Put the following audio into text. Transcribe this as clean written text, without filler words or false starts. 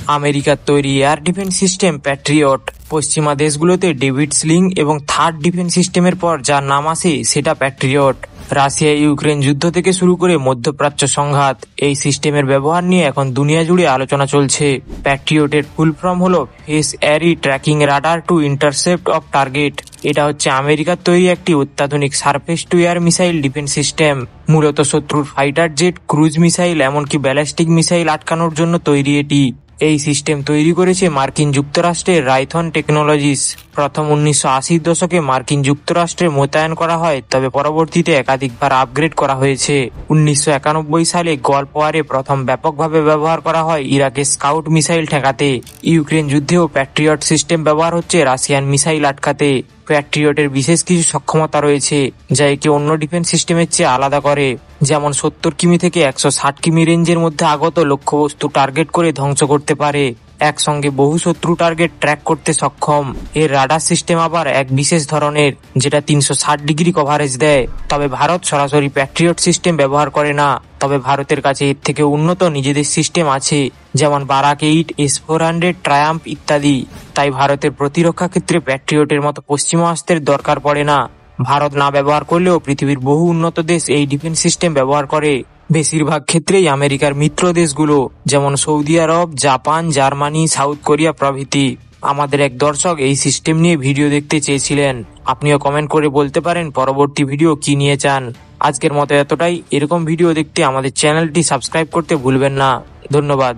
আমেরিকার তৈরি air defence system Patriot পশ্চিমা দেশগুলোতে ডেভিড স্লিং এবং থার্ড ডিফেন্স সিস্টেমের পর যার নাম আসে সেটা প্যাট্রিয়ট। রাশিয়া ইউক্রেন যুদ্ধ থেকে শুরু করে মধ্যপ্রাচ্য সংঘাত, এই সিস্টেমের ব্যবহার নিয়ে এখন দুনিয়া জুড়ে আলোচনা চলছে। প্যাট্রিয়টের ফুল ফর্ম হলো phase array tracking radar to intercept of target. এটা হচ্ছে আমেরিকার তৈরি একটি অত্যাধুনিক surface to air missile defence system. মূলত শত্রুর ফাইটার জেট, ক্রুজ মিসাইল, এমনকি ব্যালিস্টিক মিসাইল আটকানোর জন্য তৈরি এটি। এই সিস্টেম তৈরি করেছে মার্কিন যুক্তরাষ্ট্রের রাইথন টেকনোলজিস। প্রথম 1980-র দশকে মার্কিন যুক্তরাষ্ট্রে মোতায়েন করা হয়, তবে পরবর্তীতে একাধিকবার আপগ্রেড করা হয়েছে। 1991 সালে গলফ ওয়ারে প্রথম ব্যাপকভাবে ব্যবহার করা হয় ইরাকের স্কাউট মিসাইল ঠেকাতে। ইউক্রেন যুদ্ধেও প্যাট্রিয়ট সিস্টেম ব্যবহার হচ্ছে রাশিয়ান মিসাইল আটকাতে। প্যাট্রিয়টের বিশেষ কিছু সক্ষমতা রয়েছে যা একে অন্য ডিফেন্স সিস্টেমের চেয়ে আলাদা করে, যেমন 70 কিমি থেকে 160 কিমি রেঞ্জের মধ্যে আগত লক্ষ্যবস্তু টার্গেট করে ধ্বংস করতে পারে। একসঙ্গে বহু শত্রু টার্গেট ট্র্যাক করতে সক্ষম। এর রাডার সিস্টেম আবার এক বিশেষ ধরনের, যেটা 360 ডিগ্রি কভারেজ দেয়। তবে ভারত সরাসরি প্যাট্রিয়ট সিস্টেম ব্যবহার করে না, তবে ভারতের কাছে এর থেকে উন্নত নিজেদের সিস্টেম আছে, যেমন বারাক 8, S-400, ট্রায়াম্ফ ইত্যাদি। তাই ভারতের প্রতিরক্ষা ক্ষেত্রে প্যাট্রিয়টের মতো পশ্চিমা অস্ত্রের দরকার পড়ে না। ভারত না ব্যবহার করলেও পৃথিবীর বহু উন্নত দেশ এই ডিফেন্স সিস্টেম ব্যবহার করে। বেশিরভাগ ক্ষেত্রেই আমেরিকার মিত্র দেশগুলো, যেমন সৌদি আরব, জাপান, জার্মানি, সাউথ কোরিয়া প্রভৃতি। আমাদের এক দর্শক এই সিস্টেম নিয়ে ভিডিও দেখতে চেয়েছিলেন। আপনিও কমেন্ট করে বলতে পারেন পরবর্তী ভিডিও কি নিয়ে চান। আজকের মতো এতটাই। এরকম ভিডিও দেখতে আমাদের চ্যানেলটি সাবস্ক্রাইব করতে ভুলবেন না। ধন্যবাদ।